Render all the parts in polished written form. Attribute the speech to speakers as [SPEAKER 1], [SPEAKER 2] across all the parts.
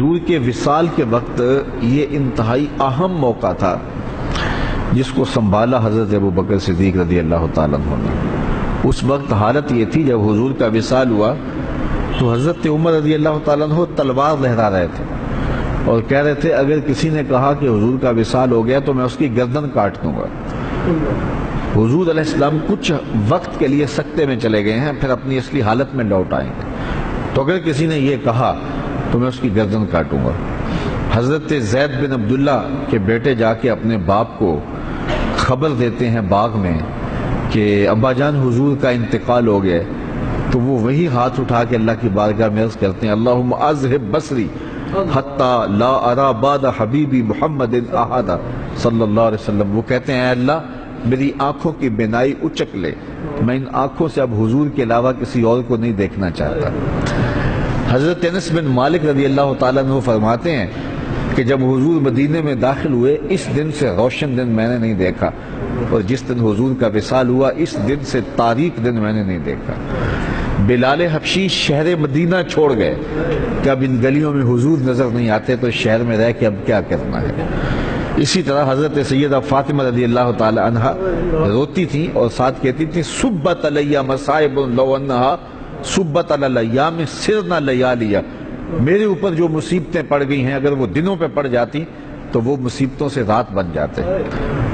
[SPEAKER 1] حضور کے وصال کے وقت یہ انتہائی اہم موقع تھا جس کو سنبھالا حضرت ابوبکر صدیق رضی اللہ تعالیٰ عنہ نے۔ اس وقت حالت یہ تھی جب حضور کا وصال ہوا تو حضرت عمر رضی اللہ تعالیٰ عنہ تلوار لہرا رہے تھے اور کہہ رہے تھے اگر کسی نے کہا کہ حضور کا وصال ہو گیا تو میں اس کی گردن کاٹ دوں گا۔ حضور علیہ السلام کچھ وقت کے لیے سکتے میں چلے گئے ہیں، پھر اپنی اصلی حالت میں لوٹ آئیں گے، تو اگر کسی نے یہ کہا تو میں اس کی گردن کاٹوں گا۔ حضرت زید بن عبداللہ کے بیٹے جا کے اپنے باپ کو خبر دیتے ہیں باغ میں کہ ابا جان حضور کا انتقال ہو گیا، تو وہ وہی ہاتھ اٹھا کے اللہ کی بارگاہ میں عرض کرتے ہیں اللہم اذہب بصری حتی لا ارا بعد حبیبی محمد احد صلی اللہ علیہ وسلم۔ وہ کہتے ہیں اے اللہ میری آنکھوں کی بینائی اچک لے، میں ان آنکھوں سے اب حضور کے علاوہ کسی اور کو نہیں دیکھنا چاہتا۔ حضرت انس بن مالک رضی اللہ تعالیٰ عنہ فرماتے ہیں کہ جب حضور مدینے میں داخل ہوئے اس دن سے روشن دن میں نے نہیں دیکھا، اور جس دن حضور کا وصال ہوا اس دن سے تاریک دن میں نے نہیں دیکھا۔ بلال حبشی شہر مدینہ چھوڑ گئے کہ اب ان گلیوں میں حضور نظر نہیں آتے تو شہر میں رہ کے اب کیا کرنا ہے۔ اسی طرح حضرت سیدہ فاطمہ رضی اللہ تعالی عنہا روتی تھیں اور ساتھ کہتی تھیں صبت علی مصائب لو انہا صبت علی الیام سرنا لیالیا، میرے اوپر جو مصیبتیں پڑ گئی ہیں اگر وہ دنوں پہ پڑ جاتی تو وہ مصیبتوں سے رات بن جاتے۔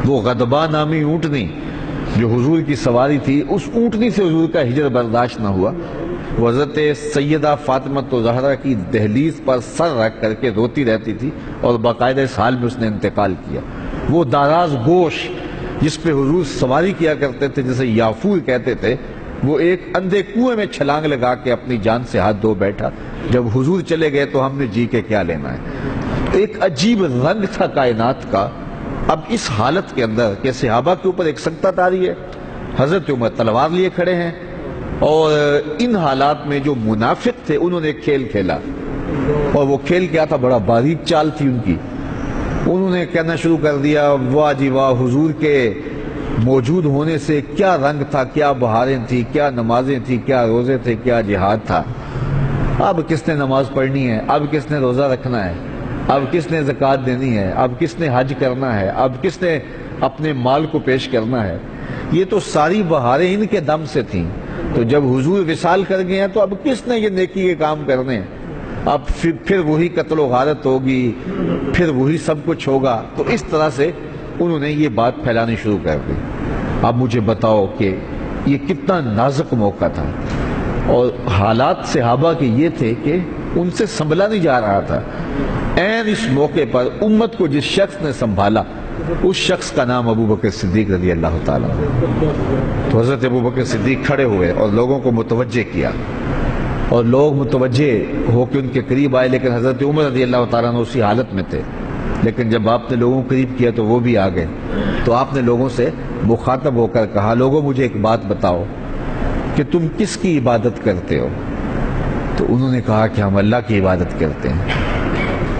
[SPEAKER 1] وہ غضبہ نامی اونٹنی جو حضور کی سواری تھی، اس اونٹنی سے حضور کا ہجر برداشت نہ ہوا، وہ حضرت سیدہ فاطمہ زہرا کی دہلیز پر سر رکھ کر کے روتی رہتی تھی اور باقاعدہ اس حال میں اس نے انتقال کیا۔ وہ داراز گوش جس پہ حضور سواری کیا کرتے تھے جسے یافور کہتے تھے، وہ ایک اندھے کنویں میں چھلانگ لگا کے اپنی جان سے ہاتھ دھو بیٹھا، جب حضور چلے گئے تو ہم نے جی کے کیا لینا ہے۔ ایک عجیب رنگ تھا کائنات کا۔ اب اس حالت کے اندر کہ صحابہ کے اوپر ایک سنکت آ رہی ہے، حضرت عمر تلوار لیے کھڑے ہیں، اور ان حالات میں جو منافق تھے انہوں نے ایک کھیل کھیلا، اور وہ کھیل کیا تھا، بڑا باریک چال تھی ان کی۔ انہوں نے کہنا شروع کر دیا واہ جی واہ، حضور کے موجود ہونے سے کیا رنگ تھا، کیا بہاریں تھی، کیا نمازیں تھی، کیا روزے تھے، کیا جہاد تھا۔ اب کس نے نماز پڑھنی ہے، اب کس نے روزہ رکھنا ہے، اب کس نے زکوٰۃ دینی ہے، اب کس نے حج کرنا ہے، اب کس نے اپنے مال کو پیش کرنا ہے۔ یہ تو ساری بہاریں ان کے دم سے تھیں، تو جب حضور وصال کر گئے ہیں تو اب کس نے یہ نیکی کے کام کرنے ہیں۔ اب پھر وہی قتل و غارت ہوگی، پھر وہی سب کچھ ہوگا۔ تو اس طرح سے انہوں نے یہ بات پھیلانی شروع کر دی۔ اب مجھے بتاؤ کہ یہ کتنا نازک موقع تھا، اور حالات صحابہ کے یہ تھے کہ ان سے سنبھلا نہیں جا رہا تھا۔ عین اس موقع پر امت کو جس شخص نے سنبھالا اس شخص کا نام ابوبکر صدیق رضی اللہ تعالیٰ عنہ۔ تو حضرت ابوبکر صدیق کھڑے ہوئے اور لوگوں کو متوجہ کیا، اور لوگ متوجہ ہو کے ان کے قریب آئے، لیکن حضرت عمر رضی اللہ تعالیٰ عنہ اسی حالت میں تھے۔ لیکن جب آپ نے لوگوں کو قریب کیا تو وہ بھی آ گئے، تو آپ نے لوگوں سے مخاطب ہو کر کہا لوگوں مجھے ایک بات بتاؤ کہ تم کس کی عبادت کرتے ہو؟ تو انہوں نے کہا کہ ہم اللہ کی عبادت کرتے ہیں۔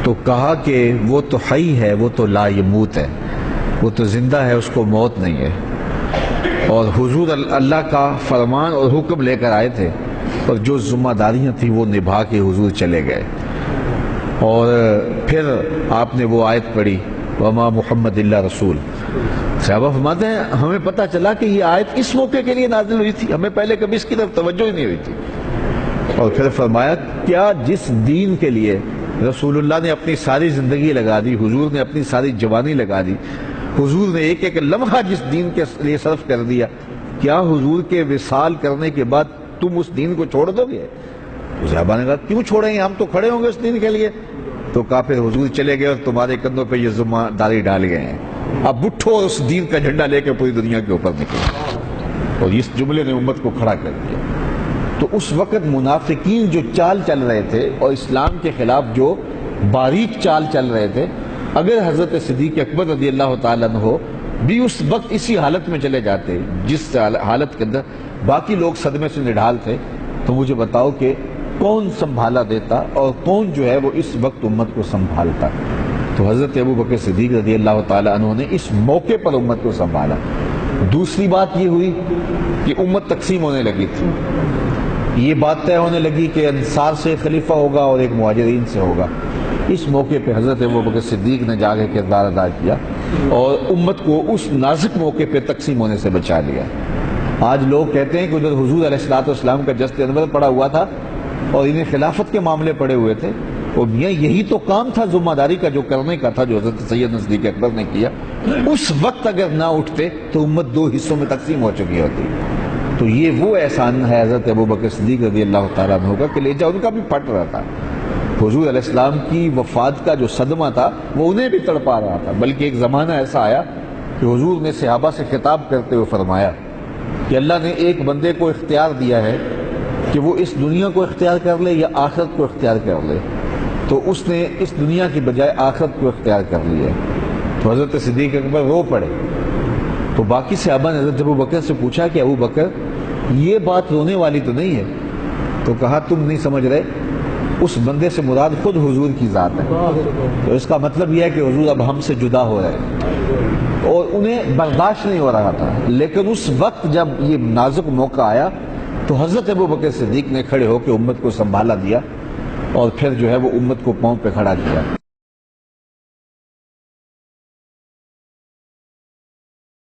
[SPEAKER 1] تو کہا کہ وہ تو حی ہے، وہ تو لا یموت ہے، وہ تو زندہ ہے، اس کو موت نہیں ہے۔ اور حضور اللہ کا فرمان اور حکم لے کر آئے تھے، اور جو ذمہ داریاں تھیں وہ نبھا کے حضور چلے گئے۔ اور پھر آپ نے وہ آیت پڑھی وما محمد اللہ رسول۔ صحابہ فرماتے ہیں ہمیں پتہ چلا کہ یہ آیت اس موقع کے لیے نازل ہوئی تھی، ہمیں پہلے کبھی اس کی طرف توجہ ہی نہیں ہوئی تھی۔ اور پھر فرمایا کیا جس دین کے لیے رسول اللہ نے اپنی ساری زندگی لگا دی، حضور نے اپنی ساری جوانی لگا دی، حضور نے ایک ایک لمحہ جس دین کے لیے صرف کر دیا، کیا حضور کے وصال کرنے کے بعد تم اس دین کو چھوڑ دو گے؟ صحابہ نے کہا کیوں چھوڑیں گے، ہم تو کھڑے ہوں گے اس دین کے لیے۔ تو کہا پھر حضور چلے گئے اور تمہارے کندھوں پہ یہ ذمہ داری ڈال گئے ہیں، اب اٹھو اور اس دین کا جھنڈا لے کے پوری دنیا کے اوپر نکلو۔ اور اس جملے نے امت کو کھڑا کر دیا۔ تو اس وقت منافقین جو چال چل رہے تھے اور اسلام کے خلاف جو باریک چال چل رہے تھے، اگر حضرت صدیق اکبر رضی اللہ تعالیٰ عنہ بھی اس وقت اسی حالت میں چلے جاتے جس حالت کے اندر باقی لوگ صدمے سے نڈھال تھے، تو مجھے بتاؤ کہ کون سنبھالا دیتا اور کون جو ہے وہ اس وقت امت کو سنبھالتا۔ تو حضرت ابوبکر صدیق رضی اللہ تعالیٰ عنہ نے اس موقع پر امت کو سنبھالا۔ دوسری بات یہ ہوئی کہ امت تقسیم ہونے لگی تھی، یہ بات طے ہونے لگی کہ انصار سے خلیفہ ہوگا اور ایک مہاجرین سے ہوگا۔ اس موقع پہ حضرت ابوبکر صدیق نے جا کے کردار ادا کیا اور امت کو اس نازک موقع پہ تقسیم ہونے سے بچا لیا۔ آج لوگ کہتے ہیں کہ ادھر حضور علیہ الصلوۃ والسلام کا جست انور پڑا ہوا تھا اور انہیں خلافت کے معاملے پڑے ہوئے تھے، اور یہی تو کام تھا ذمہ داری کا جو کرنے کا تھا، جو حضرت سید صدیق اکبر نے کیا۔ اس وقت اگر نہ اٹھتے تو امت دو حصوں میں تقسیم ہو چکی ہوتی۔ تو یہ وہ احسان ہے حضرت ابوبکر صدیق رضی اللہ تعالیٰ عنہ کا کہ لہجہ ان کا بھی پھٹ رہا تھا۔ حضور علیہ السلام کی وفات کا جو صدمہ تھا وہ انہیں بھی تڑپا رہا تھا، بلکہ ایک زمانہ ایسا آیا کہ حضور نے صحابہ سے خطاب کرتے ہوئے فرمایا کہ اللہ نے ایک بندے کو اختیار دیا ہے کہ وہ اس دنیا کو اختیار کر لے یا آخرت کو اختیار کر لے، تو اس نے اس دنیا کی بجائے آخرت کو اختیار کر لیا۔ تو حضرت صدیق اکبر رو پڑے۔ تو باقی صحابہ نے حضرت ابوبکر سے پوچھا کہ ابوبکر یہ بات رونے والی تو نہیں ہے؟ تو کہا تم نہیں سمجھ رہے، اس بندے سے مراد خود حضور کی ذات ہے۔ تو اس کا مطلب یہ ہے کہ حضور اب ہم سے جدا ہو رہے ہیں، اور انہیں برداشت نہیں ہو رہا تھا۔ لیکن اس وقت جب یہ نازک موقع آیا تو حضرت ابوبکر صدیق نے کھڑے ہو کے امت کو سنبھالا دیا، اور پھر جو ہے وہ امت کو پاؤں پہ کھڑا کیا۔